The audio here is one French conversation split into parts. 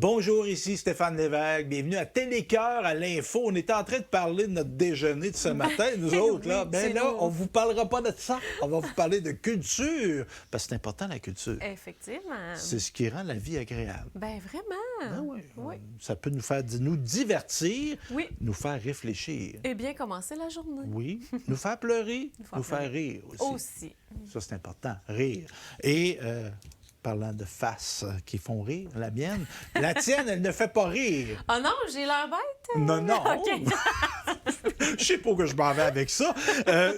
Bonjour, ici Stéphane Lévesque. Bienvenue à Télécœur, à l'info. On est en train de parler de notre déjeuner de ce matin, nous autres. Là. Ben là, on ne vous parlera pas de ça. On va vous parler de culture. Parce que c'est important, la culture. Effectivement. C'est ce qui rend la vie agréable. Ben vraiment. Ben oui. Oui. Ça peut nous faire nous divertir, Oui. nous faire réfléchir. Et bien commencer la journée. Oui. Nous faire pleurer, nous faire rire aussi. Aussi. Ça, c'est important, rire. Et parlant de faces qui font rire, la mienne, la tienne, elle ne fait pas rire. Oh non, j'ai l'air bête? Non, non. OK. Je sais pas où que je m'en vais avec ça.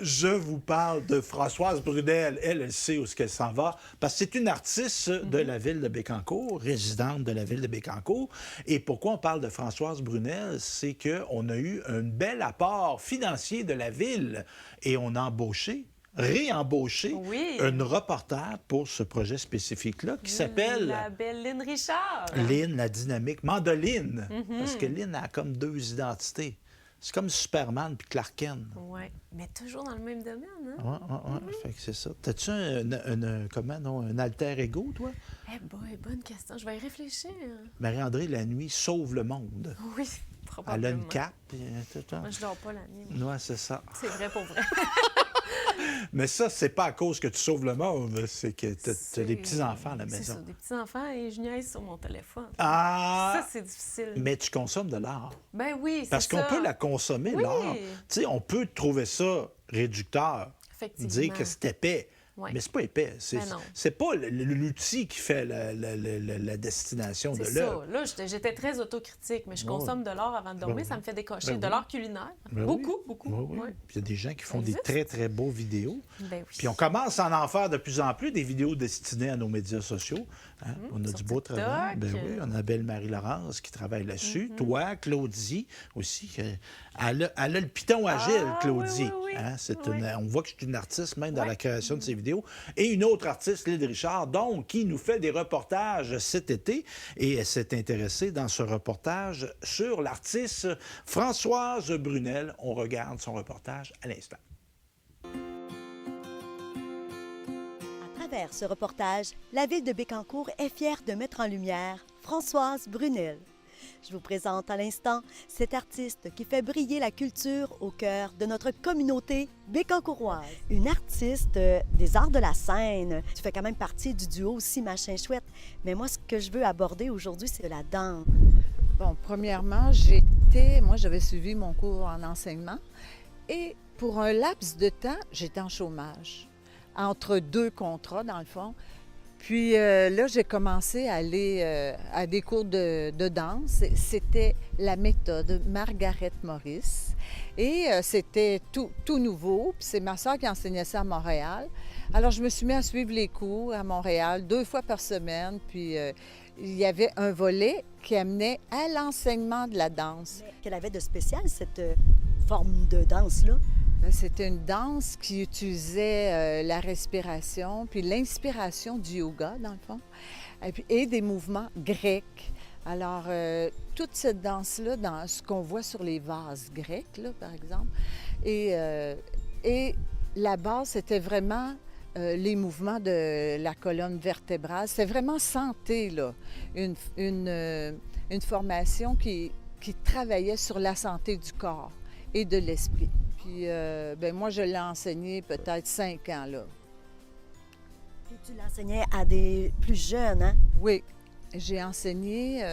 Je vous parle de Françoise Brunel. Elle sait où est-ce qu'elle s'en va, parce que c'est une artiste de la ville de Bécancour, résidente de la ville de Bécancour. Et pourquoi on parle de Françoise Brunel? C'est qu'on a eu un bel apport financier de la ville et on a réembauché Oui. une reporter pour ce projet spécifique-là qui s'appelle... La belle Lynn Richard. Lynn, la dynamique. Mandoline. Parce que Lynn a comme deux identités. C'est comme Superman puis Clark Kent. Oui, mais toujours dans le même domaine, hein? Oui. Fait que c'est ça. T'as-tu un alter ego, toi? Eh boy, bonne question. Je vais y réfléchir. Marie-André, la nuit, sauve le monde. Oui, Elle probablement. a une cape. Tout ça. Moi, je dors pas la nuit. Oui, c'est ça. C'est vrai pour vrai. Mais ça, c'est pas à cause que tu sauves le monde, c'est que t'as des petits-enfants à la C'est maison. ça, des petits-enfants et je niaise sur mon téléphone. Ah! Ça, c'est difficile. Mais tu consommes de l'art. Ben oui, c'est ça. Parce qu'on peut la consommer, Oui. l'art. Tu sais, on peut trouver ça réducteur, Effectivement. dire que c'est épais. Ouais. Mais c'est pas épais. Ben non. C'est pas l'outil qui fait la destination de C'est l'œuvre. ça. Là, j'étais très autocritique, mais je consomme de l'art avant de dormir. Ben Ça oui. me fait décocher. Ben de oui. l'art culinaire. Ben beaucoup, oui. beaucoup. Oui, oui. Ouais. Puis il y a des gens qui font Ça des existe. très, très beaux vidéos. Ben oui. Puis on commence à en faire de plus en plus des vidéos destinées à nos médias sociaux. Hein? On a sur du beau TikTok. travail. Ben oui, on a belle Marie-Laurence qui travaille là-dessus. Toi, Claudie aussi. Elle a le piton agile, Claudie. oui, oui, oui. Hein? Oui. On voit que c'est une artiste même dans Ouais. la création de ses vidéos. Et une autre artiste, Lynn Richard, donc, qui nous fait des reportages cet été. Et elle s'est intéressée dans ce reportage sur l'artiste Françoise Brunel. On regarde son reportage à l'instant. À travers ce reportage, la ville de Bécancour est fière de mettre en lumière Françoise Brunel. Je vous présente à l'instant cette artiste qui fait briller la culture au cœur de notre communauté bécancouroise. Une artiste des arts de la scène. Tu fais quand même partie du duo aussi Machin Chouette. Mais moi, ce que je veux aborder aujourd'hui, c'est de la danse. Bon, premièrement, moi, j'avais suivi mon cours en enseignement et pour un laps de temps, j'étais en chômage, entre deux contrats, dans le fond. Puis là, j'ai commencé à aller à des cours de danse. C'était la méthode Margaret Morris. Et c'était tout nouveau. Puis c'est ma soeur qui enseignait ça à Montréal. Alors, je me suis mis à suivre les cours à Montréal 2 fois par semaine. Puis il y avait un volet qui amenait à l'enseignement de la danse. Qu'elle avait de spécial, cette forme de danse-là? Ben, c'était une danse qui utilisait la respiration, puis l'inspiration du yoga, dans le fond, et des mouvements grecs. Alors, toute cette danse-là, dans ce qu'on voit sur les vases grecs, là, par exemple, et la base, c'était vraiment les mouvements de la colonne vertébrale. C'était vraiment santé, là, une formation qui travaillait sur la santé du corps et de l'esprit. Puis, ben moi, je l'ai enseigné peut-être 5 ans, là. Puis tu l'enseignais à des plus jeunes, hein? Oui, j'ai enseigné...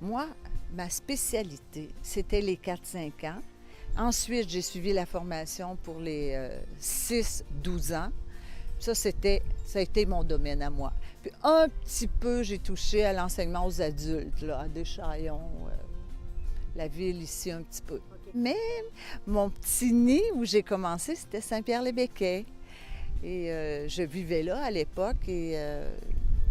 moi, ma spécialité, c'était les 4-5 ans. Ensuite, j'ai suivi la formation pour les 6-12 ans. Ça a été mon domaine à moi. Puis un petit peu, j'ai touché à l'enseignement aux adultes, là, à Deschaillons, la ville ici un petit peu. Mais mon petit nid où j'ai commencé, c'était Saint-Pierre-les-Béquets. Et je vivais là à l'époque et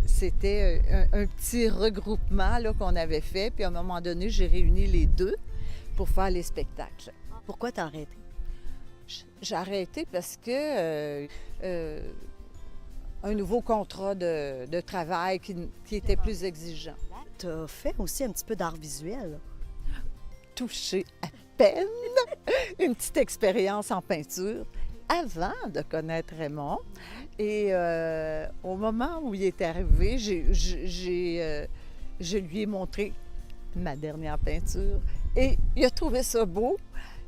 c'était un petit regroupement là, qu'on avait fait. Puis à un moment donné, j'ai réuni les deux pour faire les spectacles. Pourquoi t'as arrêté? J'ai arrêté parce que un nouveau contrat de travail qui était plus exigeant. Tu as fait aussi un petit peu d'art visuel. Touché à peine une petite expérience en peinture avant de connaître Raymond. Et au moment où il est arrivé, je lui ai montré ma dernière peinture et il a trouvé ça beau.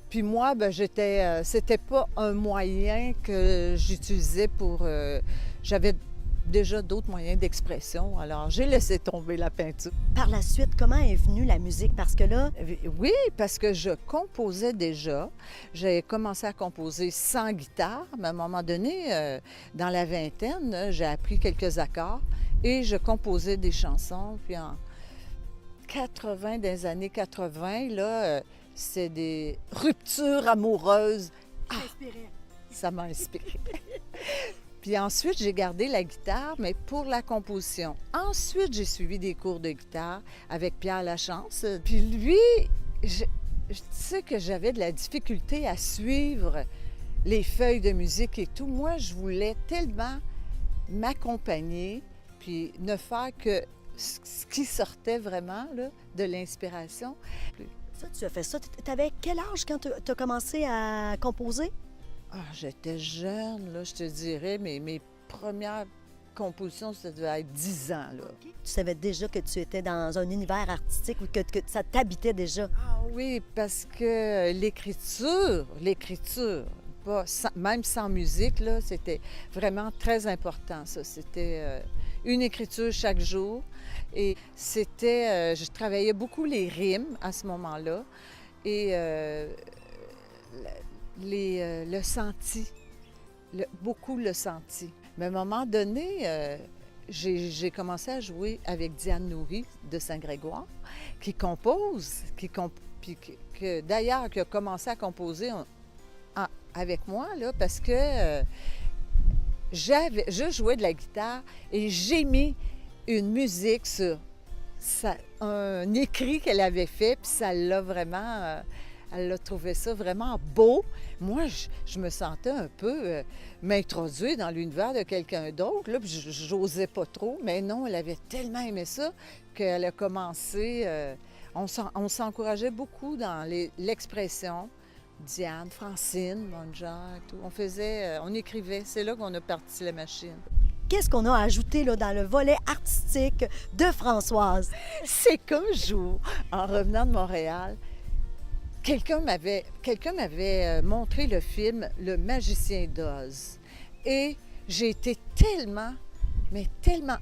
Puis moi, ben, c'était pas un moyen que j'utilisais pour... j'avais déjà d'autres moyens d'expression, alors j'ai laissé tomber la peinture. Par la suite, comment est venue la musique? Parce que là, Oui, parce que je composais déjà. J'ai commencé à composer sans guitare, mais à un moment donné, dans la vingtaine, j'ai appris quelques accords et je composais des chansons. Puis en 80, des années 80, là, c'est des ruptures amoureuses. Ah, ça m'a inspiré. Puis ensuite, j'ai gardé la guitare, mais pour la composition. Ensuite, j'ai suivi des cours de guitare avec Pierre Lachance. Puis lui, je sais que j'avais de la difficulté à suivre les feuilles de musique et tout. Moi, je voulais tellement m'accompagner, puis ne faire que ce qui sortait vraiment là, de l'inspiration. ça, tu as fait ça. Tu avais quel âge quand tu as commencé à composer? Ah, j'étais jeune, là, je te dirais, mais mes premières compositions, ça devait être 10 ans, là. Tu savais déjà que tu étais dans un univers artistique ou que ça t'habitait déjà? Ah oui, parce que l'écriture, même sans musique, là, c'était vraiment très important, ça. C'était une écriture chaque jour. Et c'était... je travaillais beaucoup les rimes à ce moment-là. Et le senti, beaucoup le senti. Mais à un moment donné, j'ai commencé à jouer avec Diane Nourry de Saint-Grégoire, qui compose, d'ailleurs, qui a commencé à composer avec moi, là, parce que je jouais de la guitare et j'ai mis une musique sur un écrit qu'elle avait fait, puis ça l'a vraiment... elle a trouvé ça vraiment beau. Moi, je me sentais un peu m'introduire dans l'univers de quelqu'un d'autre, là, puis j'osais pas trop. Mais non, elle avait tellement aimé ça qu'elle a commencé... on s'encourageait beaucoup dans l'expression. Diane, Francine, mon genre, tout. On écrivait. C'est là qu'on a parti la machine. Qu'est-ce qu'on a ajouté là, dans le volet artistique de Françoise? C'est qu'un jour, en revenant de Montréal, quelqu'un m'avait montré le film Le Magicien d'Oz. Et j'ai été tellement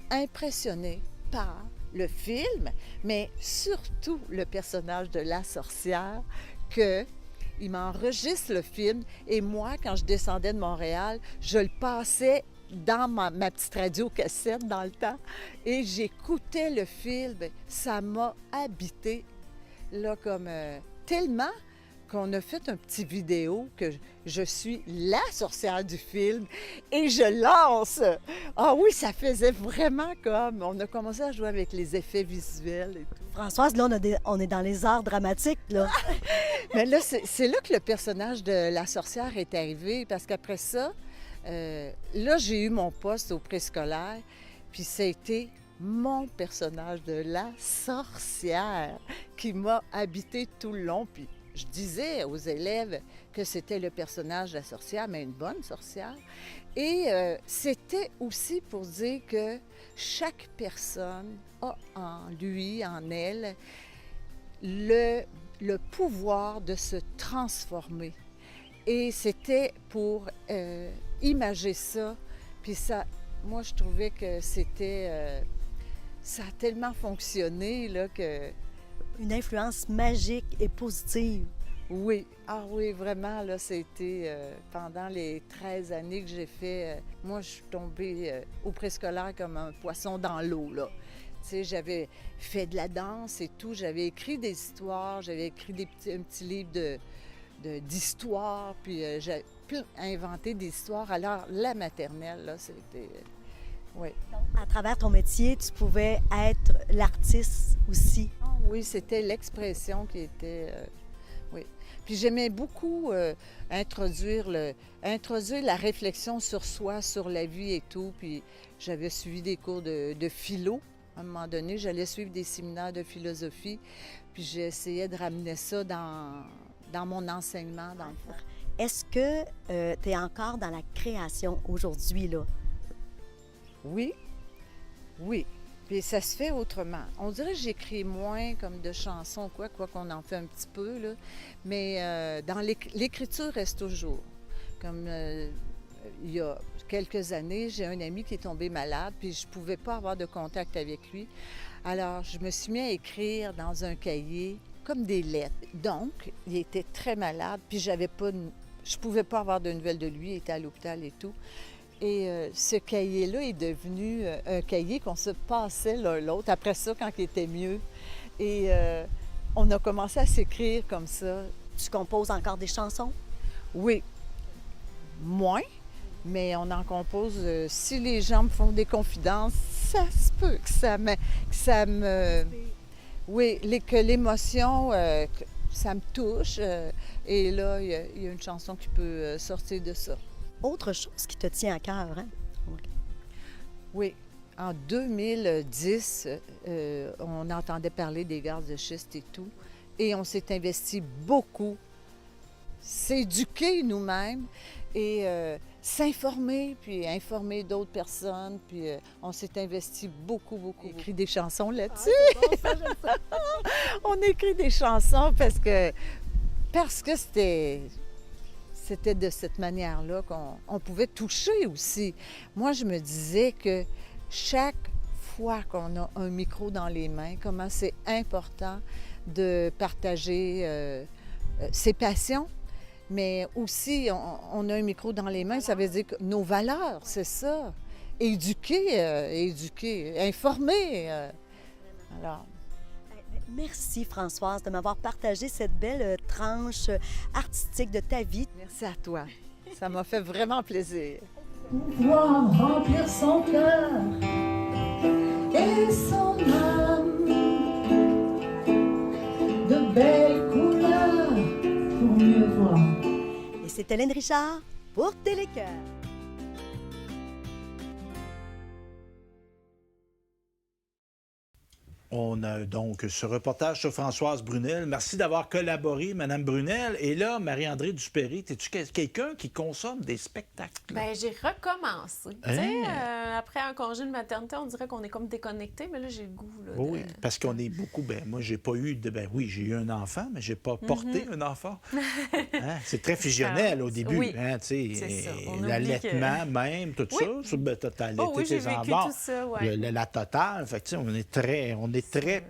impressionnée par le film, mais surtout le personnage de la sorcière, qu'il m'enregistre le film. Et moi, quand je descendais de Montréal, je le passais dans ma petite radio-cassette dans le temps. Et j'écoutais le film. Ça m'a habité là comme... tellement qu'on a fait un petit vidéo que je suis la sorcière du film et je lance. Ah oui, ça faisait vraiment comme... On a commencé à jouer avec les effets visuels et tout. Françoise, là, on est dans les arts dramatiques, là. Mais là, c'est là que le personnage de la sorcière est arrivé, parce qu'après ça, là, j'ai eu mon poste au préscolaire, puis ça a été mon personnage de la sorcière qui m'a habité tout le long. Puis je disais aux élèves que c'était le personnage de la sorcière, mais une bonne sorcière. Et c'était aussi pour dire que chaque personne a en lui, en elle, le pouvoir de se transformer. Et c'était pour imager ça. Puis ça, moi, je trouvais que c'était... ça a tellement fonctionné, là, que... Une influence magique et positive. Oui, ah oui, vraiment, là, c'était pendant les 13 années que j'ai fait... moi, je suis tombée au préscolaire comme un poisson dans l'eau, là. Tu sais, j'avais fait de la danse et tout, j'avais écrit des histoires, j'avais écrit un petit livre d'histoire, puis j'ai inventé des histoires. Alors, la maternelle, là, c'était... oui. À travers ton métier, tu pouvais être l'artiste aussi. Ah, oui, c'était l'expression qui était... oui. Puis j'aimais beaucoup introduire la réflexion sur soi, sur la vie et tout. Puis j'avais suivi des cours de philo. À un moment donné, j'allais suivre des séminaires de philosophie. Puis j'essayais de ramener ça dans mon enseignement, dans le fond. Est-ce que tu es encore dans la création aujourd'hui, là? Oui, oui. Puis ça se fait autrement. On dirait que j'écris moins comme de chansons, quoi qu'on en fait un petit peu, là. Mais dans l'écriture reste toujours. Comme il y a quelques années, j'ai un ami qui est tombé malade, puis je ne pouvais pas avoir de contact avec lui. Alors, je me suis mis à écrire dans un cahier comme des lettres. Donc, il était très malade, puis je ne pouvais pas avoir de nouvelles de lui, il était à l'hôpital et tout. Et ce cahier-là est devenu un cahier qu'on se passait l'un l'autre. Après ça, quand il était mieux. Et on a commencé à s'écrire comme ça. Tu composes encore des chansons? Oui, moins, mais on en compose. Si les gens me font des confidences, ça se peut que ça me... Oui, que l'émotion, ça me touche. Et là, il y a une chanson qui peut sortir de ça. Autre chose qui te tient à cœur, hein? Oui. En 2010, on entendait parler des gaz de schiste et tout. Et on s'est investi beaucoup. S'éduquer nous-mêmes et s'informer, puis informer d'autres personnes. Puis on s'est investi beaucoup. On écrit des chansons là-dessus. Ah, bon, ça, j'aime ça. On écrit des chansons parce que c'était de cette manière-là qu'on pouvait toucher aussi. Moi, je me disais que chaque fois qu'on a un micro dans les mains, comment c'est important de partager ses passions, mais aussi, on a un micro dans les mains, ça veut dire que nos valeurs, c'est ça. Éduquer, informer. Alors... Merci, Françoise, de m'avoir partagé cette belle tranche artistique de ta vie. Merci à toi. Ça m'a fait vraiment plaisir. Pouvoir remplir son cœur et son âme de belles couleurs pour mieux voir. Et c'est Hélène Richard pour Télécœur. On a donc ce reportage sur Françoise Brunel. Merci d'avoir collaboré, Mme Brunel. Et là, Marie-André Dupéry, es-tu quelqu'un qui consomme des spectacles? Bien, j'ai recommencé. Tu sais, après un congé de maternité, on dirait qu'on est comme déconnecté, mais là, j'ai le goût. Là, Oui, parce qu'on est beaucoup... moi, j'ai pas eu de... oui, j'ai eu un enfant, mais j'ai pas porté un enfant. Hein? C'est très fusionnel au début. Oui, hein, c'est ça. L'allaitement même, tout ça. Ben, t'as allaité oui, j'ai tes vécu enfants. tout ça, ouais. La totale. Fait que, on est très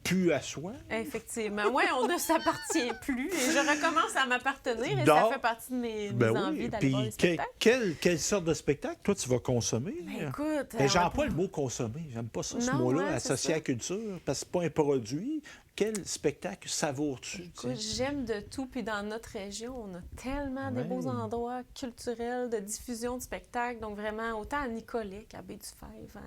pu à soi. Effectivement. Oui, on ne s'appartient plus. Et je recommence à m'appartenir et Donc, ça fait partie de mes envies d'aller voir les spectacles. Quelle sorte de spectacle, toi, tu vas consommer? Ben, écoute... J'emploie le mot « consommer ». J'aime pas ça, ce mot-là, associé à la culture, parce que c'est pas un produit. Quel spectacle savoures-tu? Écoute, j'aime de tout. Puis dans notre région, on a tellement des beaux endroits culturels de diffusion de spectacles. Donc vraiment, autant à Nicolet qu'à Baie-du-Fèvre.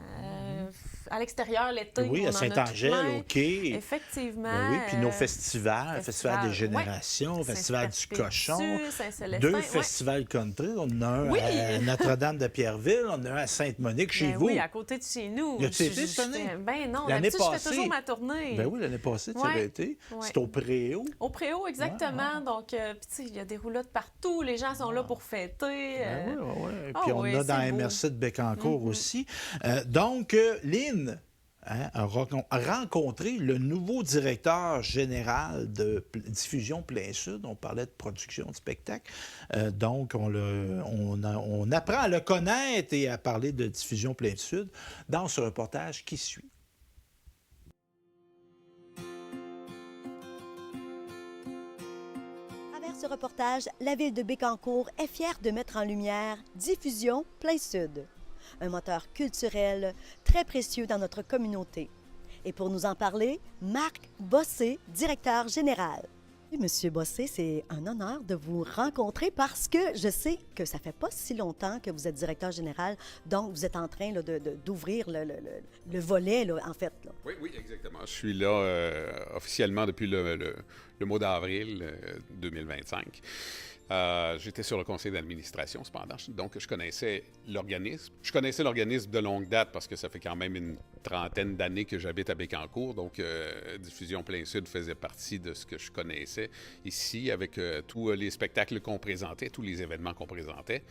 À l'extérieur, l'été, oui, on à Saint-Angèle, en a tout OK. Effectivement. Ben oui, puis nos festivals, le Festival des Générations, le Festival du Cochon, Saint-Célestin. 2 festivals country. On en a un à Notre-Dame-de-Pierreville, on en a un à Sainte-Monique, chez vous. Oui, à côté de chez nous. As-tu été cette année? Ben non, L'année d'habitude, je passée. fais toujours ma tournée. Ben oui, l'année passée, tu avais été. Ouais. C'est au Préau. Au Préau, exactement. Donc, puis tu sais, il y a des roulottes partout. Les gens sont là pour fêter. Oui. Puis on a dans MRC de Bécancour aussi. Donc, Lynn a rencontré le nouveau directeur général de Diffusion Plein Sud. On parlait de production de spectacle. Donc, on apprend à le connaître et à parler de Diffusion Plein Sud dans ce reportage qui suit. Ce reportage, la ville de Bécancour est fière de mettre en lumière Diffusion Plein Sud, un moteur culturel très précieux dans notre communauté. Et pour nous en parler, Marc Bossé, directeur général. Monsieur Bossé, c'est un honneur de vous rencontrer parce que je sais que ça fait pas si longtemps que vous êtes directeur général, donc vous êtes en train là, d'ouvrir le volet, là, en fait. Là. Oui, exactement. Je suis là officiellement depuis le mois d'avril 2025. J'étais sur le conseil d'administration, cependant, donc je connaissais l'organisme. Je connaissais l'organisme de longue date parce que ça fait quand même une trentaine d'années que j'habite à Bécancour, donc Diffusion Plein Sud faisait partie de ce que je connaissais ici, avec tous les spectacles qu'on présentait, tous les événements qu'on présentait.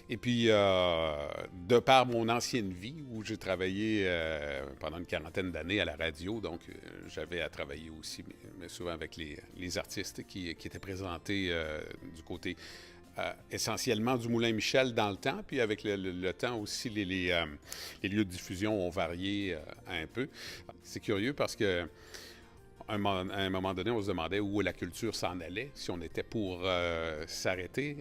Et puis, de par mon ancienne vie, où j'ai travaillé pendant une quarantaine d'années à la radio, donc j'avais à travailler aussi, mais souvent avec les artistes qui étaient présentés du côté essentiellement du Moulin-Michel dans le temps, puis avec le temps aussi, les lieux de diffusion ont varié un peu. C'est curieux parce que à un moment donné, on se demandait où la culture s'en allait, si on était pour s'arrêter.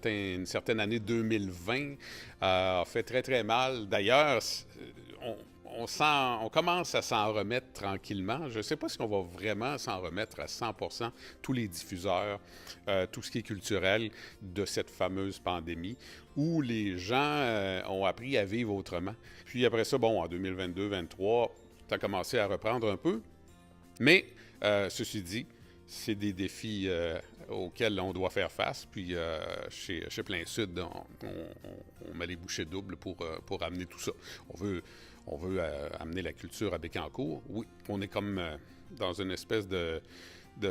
Une certaine année 2020 a fait très, très mal. D'ailleurs, on commence à s'en remettre tranquillement. Je ne sais pas si on va vraiment s'en remettre à 100%, tous les diffuseurs, tout ce qui est culturel de cette fameuse pandémie, où les gens ont appris à vivre autrement. Puis après ça, bon, en 2022-2023, ça a commencé à reprendre un peu. Mais, ceci dit, c'est des défis auxquels on doit faire face. Puis, chez Plein Sud, on met les bouchées doubles pour amener tout ça. On veut amener la culture à Bécancour. Oui, on est comme dans une espèce de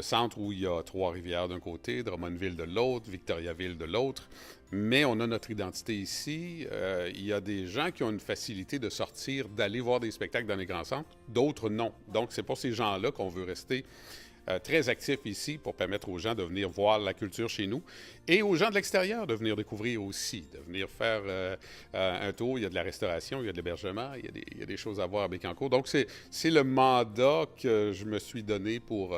centre où il y a Trois-Rivières d'un côté, Drummondville de l'autre, Victoriaville de l'autre. Mais on a notre identité ici. Il y a des gens qui ont une facilité de sortir, d'aller voir des spectacles dans les grands centres, d'autres non. Donc, c'est pour ces gens-là qu'on veut rester très actifs ici pour permettre aux gens de venir voir la culture chez nous et aux gens de l'extérieur de venir découvrir aussi, de venir faire un tour. Il y a de la restauration, il y a de l'hébergement, il y a des choses à voir à Bécancour. Donc, c'est le mandat que je me suis donné pour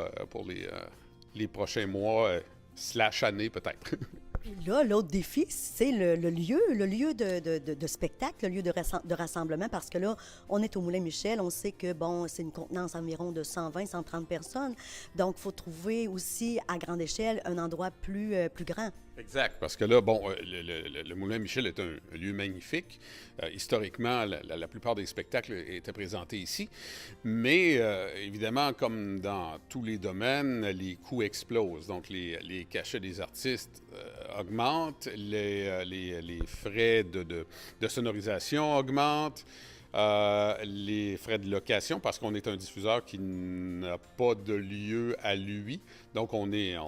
les prochains mois, / années peut-être. Puis là, l'autre défi, c'est le lieu de spectacle, le lieu de rassemblement, parce que là, on est au Moulin-Michel, on sait que, bon, c'est une contenance environ de 120, 130 personnes, donc il faut trouver aussi, à grande échelle, un endroit plus grand. Exact, parce que là, bon, le Moulin-Michel est un lieu magnifique. Historiquement, la plupart des spectacles étaient présentés ici. Mais évidemment, comme dans tous les domaines, les coûts explosent. Donc, les cachets des artistes augmentent, les frais de sonorisation augmentent. Les frais de location, parce qu'on est un diffuseur qui n'a pas de lieu à lui. Donc, on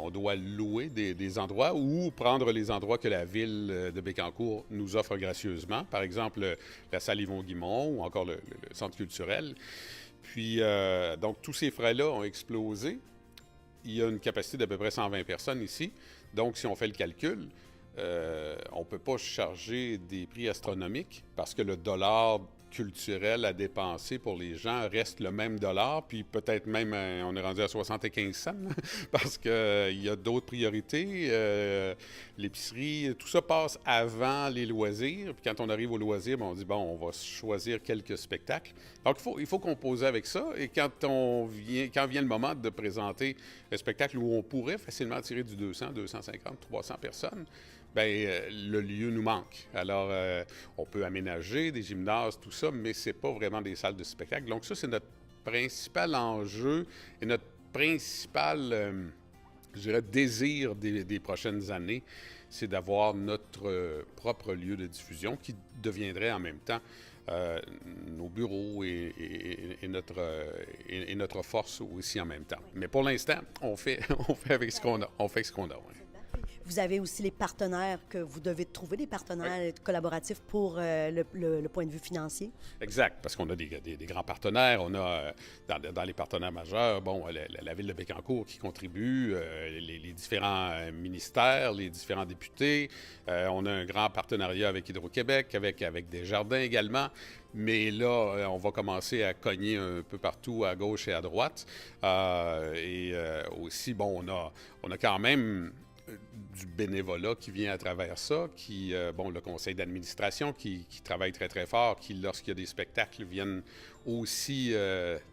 doit louer des endroits ou prendre les endroits que la ville de Bécancour nous offre gracieusement. Par exemple, la salle Yvon-Guimond ou encore le centre culturel. Puis, donc, tous ces frais-là ont explosé. Il y a une capacité d'à peu près 120 personnes ici. Donc, si on fait le calcul, on ne peut pas charger des prix astronomiques parce que le dollar culturel à dépenser pour les gens reste le même dollar, puis peut-être même, on est rendu à 75 cents, parce qu'il y a d'autres priorités. L'épicerie, tout ça passe avant les loisirs, puis quand on arrive aux loisirs, on dit, bon, on va choisir quelques spectacles. Donc, il faut composer avec ça, et quand vient le moment de présenter un spectacle où on pourrait facilement attirer du 200, 250, 300 personnes, bien, le lieu nous manque. Alors, on peut aménager des gymnases, tout ça, mais ce n'est pas vraiment des salles de spectacle. Donc ça, c'est notre principal enjeu et notre principal, je dirais, désir des prochaines années, c'est d'avoir notre propre lieu de diffusion qui deviendrait en même temps nos bureaux et notre force aussi en même temps. Mais pour l'instant, on fait avec ce qu'on a. On fait ce qu'on a, oui. Vous avez aussi les partenaires que vous devez trouver, des partenaires collaboratifs pour le point de vue financier. Exact, parce qu'on a des grands partenaires. On a, dans les partenaires majeurs, bon, la Ville de Bécancour qui contribue, les différents ministères, les différents députés. On a un grand partenariat avec Hydro-Québec, avec Desjardins également. Mais là, on va commencer à cogner un peu partout, à gauche et à droite. Aussi, bon, on a quand même du bénévolat qui vient à travers ça, le conseil d'administration qui travaille très, très fort, qui, lorsqu'il y a des spectacles, viennent aussi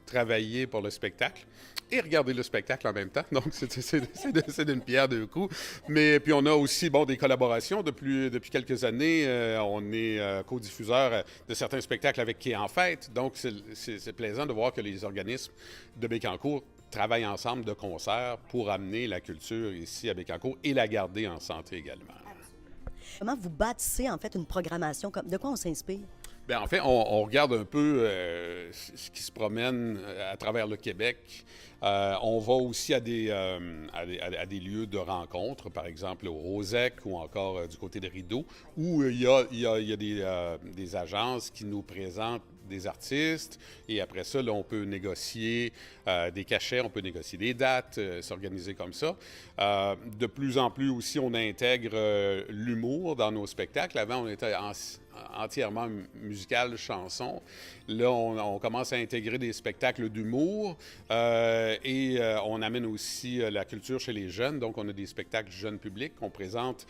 travailler pour le spectacle et regarder le spectacle en même temps. Donc, c'est d'une pierre deux coups. Mais puis, on a aussi des collaborations. Depuis quelques années, on est co-diffuseur de certains spectacles avec Quai en Fête. Donc, c'est plaisant de voir que les organismes de Bécancour travaillent ensemble de concert pour amener la culture ici à Bécancour et la garder en santé également. Comment vous bâtissez, en fait, une programmation? De quoi on s'inspire? Bien, en fait, on regarde un peu ce qui se promène à travers le Québec. On va aussi à des lieux de rencontre, par exemple au Rosec ou encore du côté de Rideau, où il y a des agences qui nous présentent des artistes et après ça, là, on peut négocier des cachets, on peut négocier des dates, s'organiser comme ça. De plus en plus aussi, on intègre l'humour dans nos spectacles. Avant, on était entièrement musical, chanson. Là, on commence à intégrer des spectacles d'humour et on amène aussi la culture chez les jeunes. Donc, on a des spectacles jeunes publics qu'on présente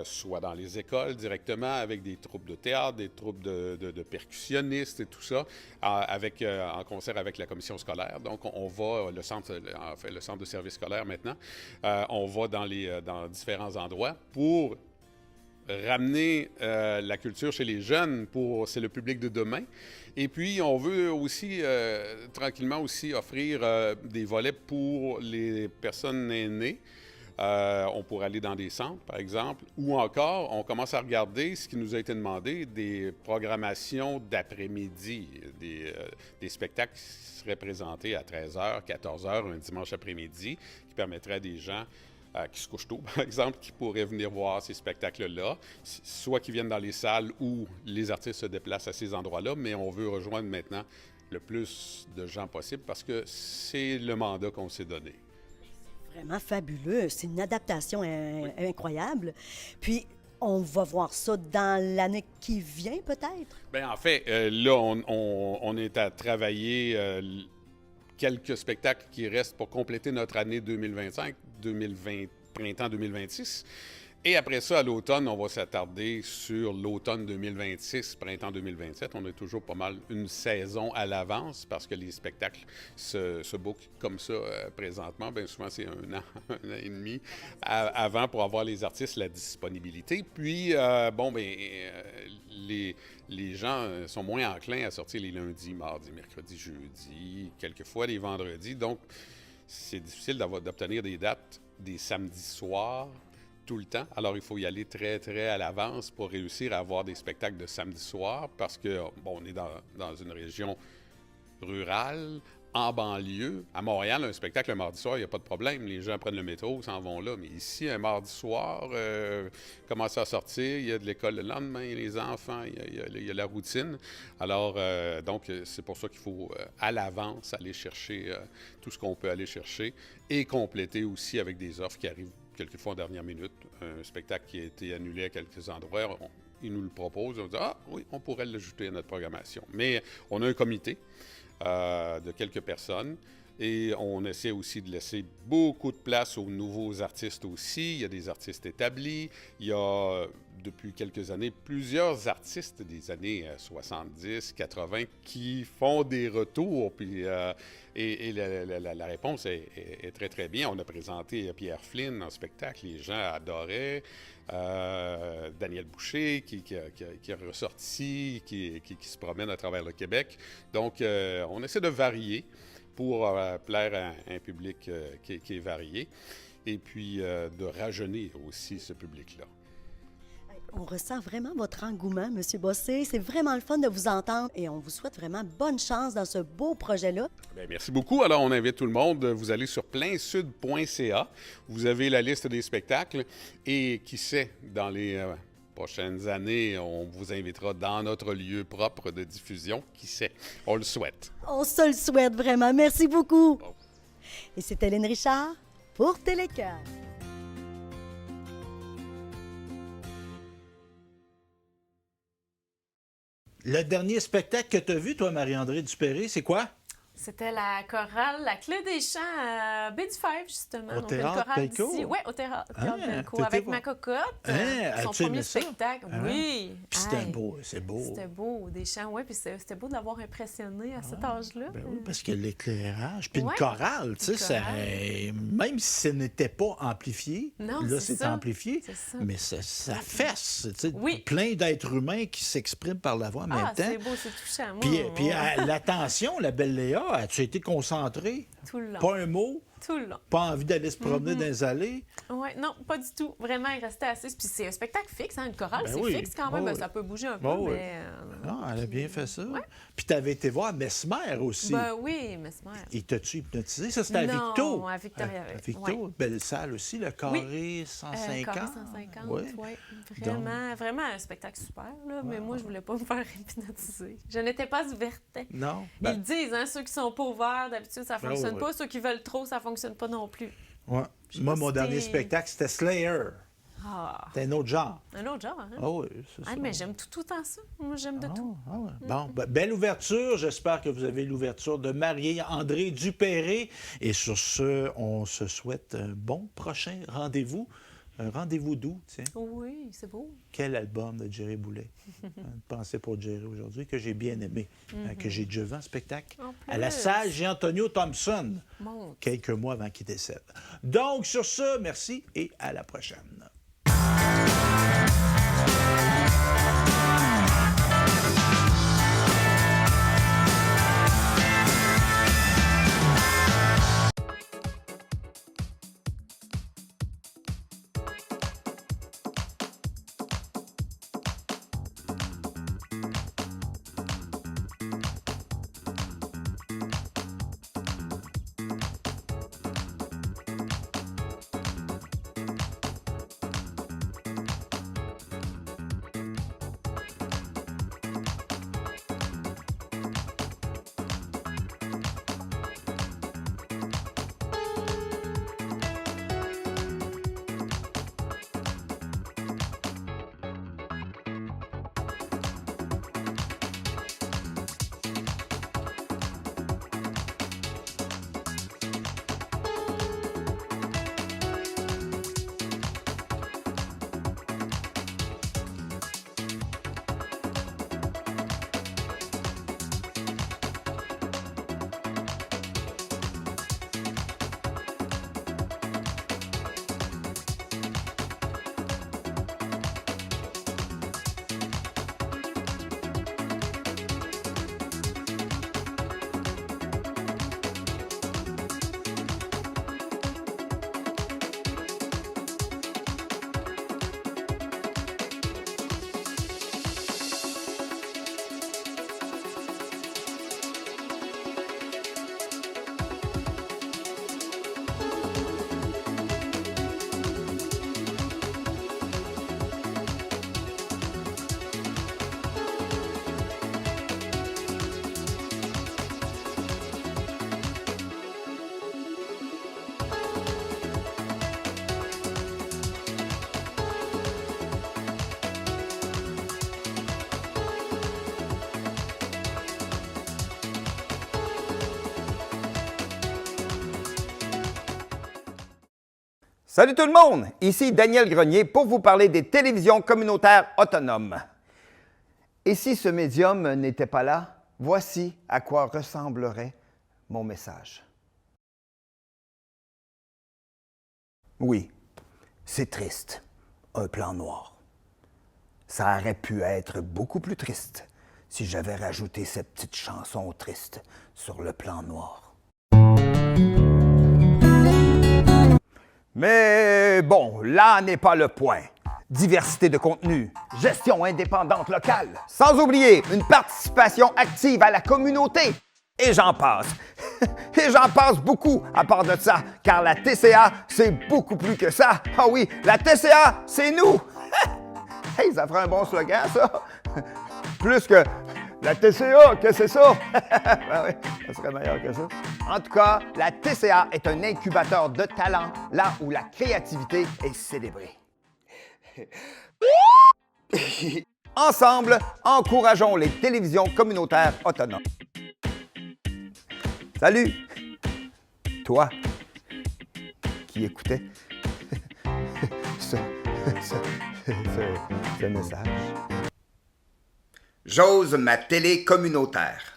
soit dans les écoles directement avec des troupes de théâtre, des troupes de percussionnistes et tout ça, en concert avec la commission scolaire. Donc, on va, le centre de service scolaire maintenant, on va dans différents endroits pour ramener la culture chez les jeunes, c'est le public de demain. Et puis, on veut aussi, tranquillement aussi, offrir des volets pour les personnes aînées. On pourrait aller dans des centres, par exemple, ou encore, on commence à regarder ce qui nous a été demandé, des programmations d'après-midi, des spectacles qui seraient présentés à 13h, 14h, un dimanche après-midi, qui permettraient à des gens qui se couchent tôt, par exemple, qui pourraient venir voir ces spectacles-là, soit qui viennent dans les salles où les artistes se déplacent à ces endroits-là, mais on veut rejoindre maintenant le plus de gens possible parce que c'est le mandat qu'on s'est donné. Vraiment fabuleux. C'est une adaptation incroyable. Puis, on va voir ça dans l'année qui vient, peut-être? Bien, en fait, là, on est à travailler quelques spectacles qui restent pour compléter notre année 2025, printemps 2026. Et après ça, à l'automne, on va s'attarder sur l'automne 2026, printemps 2027. On a toujours pas mal une saison à l'avance parce que les spectacles se bookent comme ça présentement. Bien souvent, c'est un an et demi avant pour avoir les artistes la disponibilité. Puis, les gens sont moins enclins à sortir les lundis, mardis, mercredis, jeudis, quelquefois les vendredis. Donc, c'est difficile d'obtenir des dates des samedis soirs tout le temps. Alors, il faut y aller très, très à l'avance pour réussir à avoir des spectacles de samedi soir parce que, on est dans une région rurale, en banlieue. À Montréal, un spectacle le mardi soir, il n'y a pas de problème. Les gens prennent le métro, s'en vont là. Mais ici, un mardi soir, commence à sortir, il y a de l'école le lendemain, il y a les enfants, il y a la routine. Alors, donc, c'est pour ça qu'il faut, à l'avance, aller chercher tout ce qu'on peut aller chercher et compléter aussi avec des offres qui arrivent quelquefois en dernière minute. Un spectacle qui a été annulé à quelques endroits, ils nous le proposent. On dit « Ah oui, on pourrait l'ajouter à notre programmation ». Mais on a un comité de quelques personnes et on essaie aussi de laisser beaucoup de place aux nouveaux artistes aussi. Il y a des artistes établis. Il y a, depuis quelques années, plusieurs artistes des années 70, 80 qui font des retours. Puis, et la réponse est très, très bien. On a présenté Pierre Flynn en spectacle. Les gens adoraient. Daniel Boucher qui est ressorti, qui se promène à travers le Québec. Donc, on essaie de varier pour plaire à un public qui est varié et puis de rajeunir aussi ce public-là. On ressent vraiment votre engouement, M. Bossé. C'est vraiment le fun de vous entendre et on vous souhaite vraiment bonne chance dans ce beau projet-là. Bien, merci beaucoup. Alors, on invite tout le monde. Vous allez sur pleinsud.ca. Vous avez la liste des spectacles et qui sait, dans les prochaines années, on vous invitera dans notre lieu propre de diffusion. Qui sait? On le souhaite. On se le souhaite vraiment. Merci beaucoup. Bon. Et c'est Hélène Richard pour Télécœur. Le dernier spectacle que tu as vu, toi, Marie-André Dupéré, c'est quoi? C'était la chorale La Clé des Champs à Baie-du-Fèvre, justement. Au Donc, une Théâtre chorale Bellecour? d'ici. Oui, au Théâtre Bellecour, t'étais avec voir. ma cocotte. Son As-tu aimé premier ça? spectacle. Hein? Oui. Puis c'était Hey, beau, c'est beau. C'était beau, des chants, oui. Puis c'était beau de l'avoir impressionné à cet âge-là. Ben oui, parce que l'éclairage, puis Ouais. une chorale, tu sais, Une ça, chorale. même si ce n'était pas amplifié, Non, là, c'est c'est ça. amplifié, C'est ça. mais ça fesse, tu sais, Oui. plein d'êtres humains qui s'expriment par la voix en même Ah, temps. c'est beau, c'est touchant. Moi, Puis l'attention, la belle Léa, as-tu été concentrée? tout le long. Pas un mot? Tout le long. Pas envie d'aller se promener dans les allées? Oui, non, pas du tout. Vraiment, il restait assise. Puis c'est un spectacle fixe, hein, une chorale, Ben c'est oui. fixe quand même. Oh Ben, oui. ça peut bouger un peu, Oh oui. mais... Ah, elle a bien fait ça. Puis tu avais été voir Mesmer aussi. Ben oui, Mesmer. Et t'as-tu hypnotisé? Ça, c'était à Non, Victo. à Victoria, À oui. Victo, belle salle aussi, le carré 150. Carré 150, Oui. oui. Vraiment un spectacle super, là, mais moi, je voulais pas me faire hypnotiser. Je n'étais pas ouverte. Non? Ils le disent, hein, ceux qui sont pas ouverts, d'habitude, ça fonctionne oui. pas. Ceux qui veulent trop, ça fonctionne pas non plus. Ouais. Je sais Moi, pas mon si dernier t'es- spectacle, c'était Slayer. Ah, C'était un autre genre. un autre genre, hein? Ah oui, c'est Ah, ça. mais j'aime tout autant ça. Moi, j'aime de tout. Ah ouais. Bon, ben, belle ouverture. J'espère que vous avez l'ouverture de Marie-André Dupéré. Et sur ce, on se souhaite un bon prochain rendez-vous. Un rendez-vous doux, tiens. Oui, c'est beau. Quel album de Jerry Boulet. Une pensée pour Jerry aujourd'hui, que j'ai bien aimé, que j'ai déjà vu en spectacle En à la plus. salle Jean-Antonio Thompson, Mon quelques mois avant qu'il décède. Donc, sur ce, merci et à la prochaine. Salut tout le monde! Ici Daniel Grenier pour vous parler des télévisions communautaires autonomes. Et si ce médium n'était pas là, voici à quoi ressemblerait mon message. Oui, c'est triste, un plan noir. Ça aurait pu être beaucoup plus triste si j'avais rajouté cette petite chanson triste sur le plan noir. Mais bon, là n'est pas le point. Diversité de contenu, gestion indépendante locale, sans oublier une participation active à la communauté. Et j'en passe. Et j'en passe beaucoup à part de ça, car la TCA, c'est beaucoup plus que ça. Ah oui, la TCA, c'est nous. Hey, ça ferait un bon slogan, ça. Plus que la TCA, qu'est-ce que c'est ça? Ben oui, ça serait meilleur que ça. En tout cas, la TCA est un incubateur de talent, là où la créativité est célébrée. Ensemble, encourageons les télévisions communautaires autonomes. Salut! Toi qui écoutais ce message. J'ose ma télé communautaire.